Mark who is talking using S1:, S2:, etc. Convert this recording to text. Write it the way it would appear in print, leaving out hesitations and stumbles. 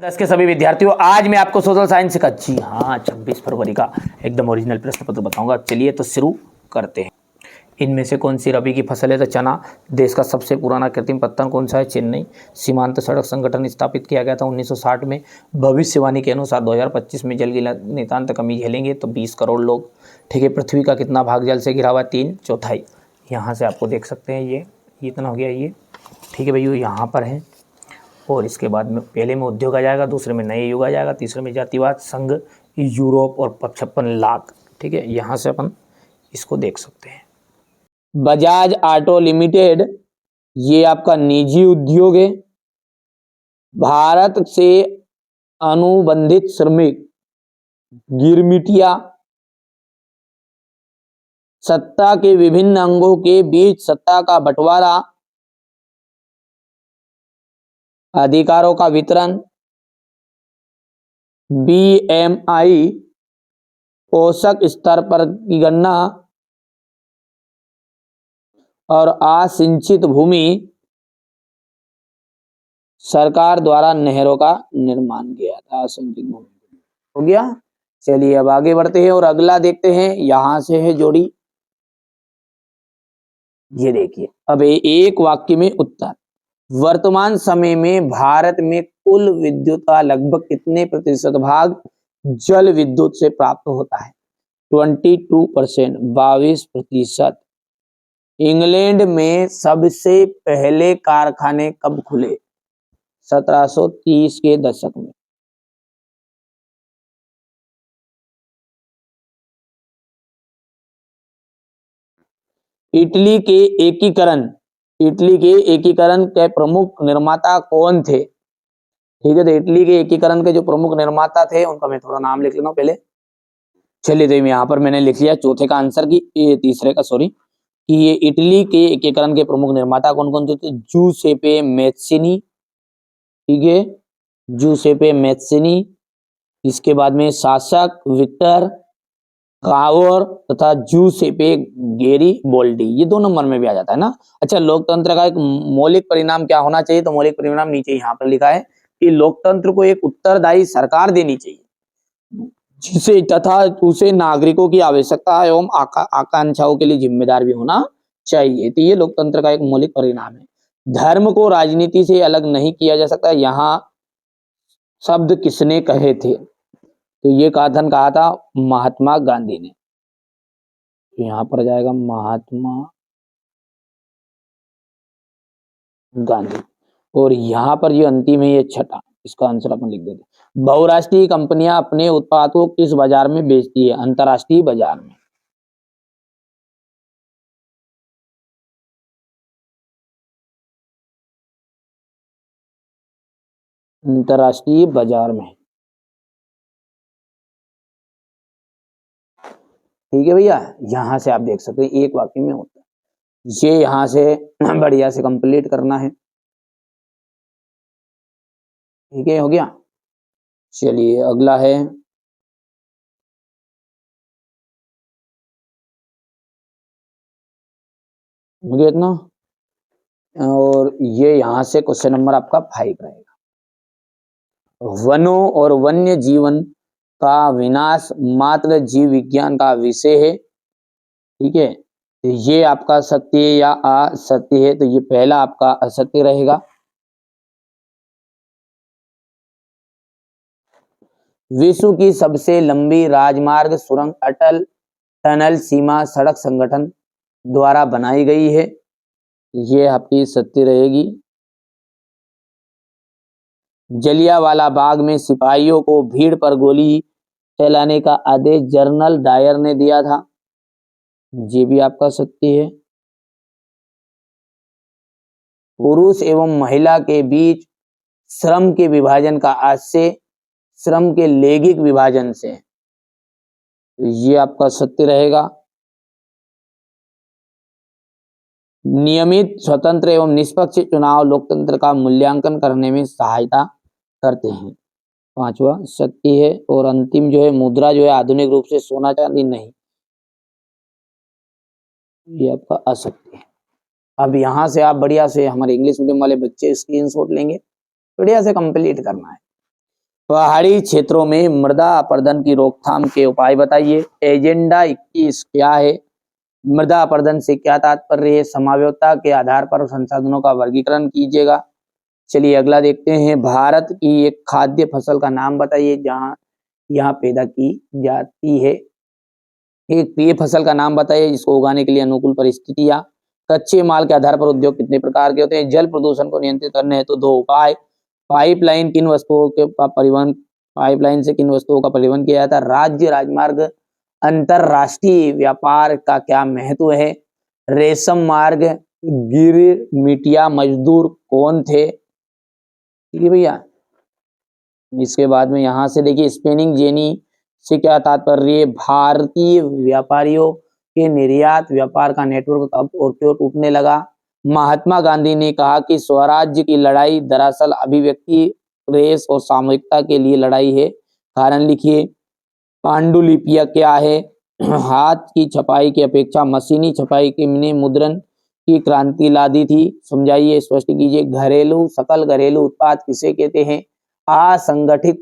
S1: 10 के सभी विद्यार्थियों, आज मैं आपको सोशल साइंस का 26 फरवरी का एकदम ओरिजिनल प्रश्न पत्र बताऊंगा। चलिए तो शुरू करते हैं। इनमें से कौन सी रबी की फसल है? तो चना। देश का सबसे पुराना कृत्रिम पत्तन कौन सा है? चेन्नई। सीमांत सड़क संगठन स्थापित किया गया था 1960 में। भविष्यवाणी के अनुसार 2025 में जल की नितांत कमी झेलेंगे तो 20 करोड़ लोग। ठीक है। पृथ्वी का कितना भाग जल से घिरा हुआ? 3/4। यहाँ से आपको देख सकते हैं ये इतना हो गया ये। ठीक है भैया, यहाँ पर है। और इसके बाद में पहले में उद्योग आ जाएगा, दूसरे में नए युग आ जाएगा, तीसरे में जातिवाद, संघ, यूरोप और 56 लाख। ठीक है, यहाँ से अपन इसको देख सकते हैं। बजाज ऑटो लिमिटेड ये आपका निजी उद्योग है। भारत से अनुबंधित श्रमिक गिरमिटिया सत्ता के विभिन्न अंगों के बीच सत्ता का बंटवारा, अधिकारों का वितरण, बीएमआई पोषक स्तर पर की गणना और असिंचित भूमि, सरकार द्वारा नहरों का निर्माण किया था। असिंचित भूमि हो गया। चलिए अब आगे बढ़ते हैं और अगला देखते हैं। यहां से है जोड़ी, ये देखिए। अब एक वाक्य में उत्तर। वर्तमान समय में भारत में कुल विद्युत का लगभग कितने प्रतिशत भाग जल विद्युत से प्राप्त होता है? 22%, 22%। इंग्लैंड में सबसे पहले कारखाने कब खुले? 1730 के दशक में। इटली के एकीकरण के प्रमुख निर्माता कौन थे? ठीक है, तो इटली के एकीकरण के जो प्रमुख निर्माता थे उनका मैं थोड़ा नाम लिख लेता हूं पहले। चलिए, तो यहाँ पर मैंने लिख लिया चौथे का आंसर की, ये तीसरे का सॉरी, कि ये इटली के एकीकरण के प्रमुख निर्माता कौन कौन थे? तो जूसेपे मैत्सिनी। ठीक है, जूसेपे मैत्सिनी। इसके बाद में शासक विक्टर कावर तथा जूसेपे गेरिबोल्डी, ये 2 नंबर में भी आ जाता है ना। अच्छा, लोकतंत्र का एक मौलिक परिणाम क्या होना चाहिए? तो मौलिक परिणाम नीचे यहाँ पर लिखा है कि लोकतंत्र को एक उत्तरदायी सरकार देनी चाहिए, जिसे तथा उसे नागरिकों की आवश्यकता एवं आकांक्षाओं के लिए जिम्मेदार भी होना चाहिए। तो ये लोकतंत्र का एक मौलिक परिणाम है। धर्म को राजनीति से अलग नहीं किया जा सकता, यहाँ शब्द किसने कहे थे? तो ये कथन कहा था महात्मा गांधी ने। यहाँ पर जाएगा महात्मा गांधी। और यहाँ पर जो अंतिम है ये छठा, इसका आंसर अपन लिख देते। बहुराष्ट्रीय कंपनियां अपने उत्पाद को किस बाजार में बेचती है? अंतरराष्ट्रीय बाजार में। अंतरराष्ट्रीय बाजार में। ठीक है भैया, यहां से आप देख सकते हैं एक वाक्य में होता है। ये यहां से बढ़िया से कंप्लीट करना है। ठीक है, हो गया। चलिए अगला है, हो गया इतना। और ये यहां से क्वेश्चन नंबर आपका 5 रहेगा। वनों और वन्य जीवन का विनाश मात्र जीव विज्ञान का विषय है। ठीक है, तो ये आपका सत्य या असत्य है? तो ये पहला आपका असत्य रहेगा। विश्व की सबसे लंबी राजमार्ग सुरंग अटल टनल सीमा सड़क संगठन द्वारा बनाई गई है, ये आपकी सत्य रहेगी। जलियांवाला बाग में सिपाहियों को भीड़ पर गोली चलाने का आदेश जनरल डायर ने दिया था, ये भी आपका सत्य है। पुरुष एवं महिला के बीच श्रम के विभाजन का आशय श्रम के लैंगिक विभाजन से, ये आपका सत्य रहेगा। नियमित स्वतंत्र एवं निष्पक्ष चुनाव लोकतंत्र का मूल्यांकन करने में सहायता करते हैं, पांचवा सत्य है। और अंतिम जो है, मुद्रा जो है आधुनिक रूप से सोना चांदी नहीं, ये आपका असत्य है। अब यहां से आप बढ़िया से, हमारे इंग्लिश मीडियम वाले बच्चे स्क्रीनशॉट लेंगे, बढ़िया से कंप्लीट करना है। पहाड़ी क्षेत्रों में मृदा अपरदन की रोकथाम के उपाय बताइए। एजेंडा 21 क्या है? मृदा अपरदन से क्या तात्पर्य है? समावयवता के आधार पर संसाधनों का वर्गीकरण कीजिएगा। चलिए अगला देखते हैं, भारत की एक खाद्य फसल का नाम बताइए जहां यहाँ पैदा की जाती है। एक पेय फसल का नाम बताइए जिसको उगाने के लिए अनुकूल परिस्थितियां। कच्चे माल के आधार पर उद्योग कितने प्रकार के होते हैं? जल प्रदूषण को नियंत्रित करने हेतु दो उपाय। पाइपलाइन किन वस्तुओं के परिवहन पाइपलाइन से किन वस्तुओं का परिवहन किया जाता है? राज्य राजमार्ग अंतरराष्ट्रीय व्यापार का क्या महत्व है? रेशम मार्ग गिरमिटिया मजदूर कौन थे? ठीक है भैया। इसके बाद में यहाँ से देखिए, स्पेनिंग जेनी से क्या तात्पर्य? भारतीय व्यापारियों के निर्यात व्यापार का नेटवर्क अब और क्यों टूटने लगा? महात्मा गांधी ने कहा कि स्वराज्य की लड़ाई दरअसल अभिव्यक्ति, प्रेस और सामूहिकता के लिए लड़ाई है। कारण लिखिए। पांडुलिपियां क्या है? हाथ की छपाई की अपेक्षा मशीनी छपाई के ने मुद्रण की क्रांति ला दी थी। समझाइए, स्पष्ट कीजिए। घरेलू सकल घरेलू उत्पाद किसे कहते हैं? असंगठित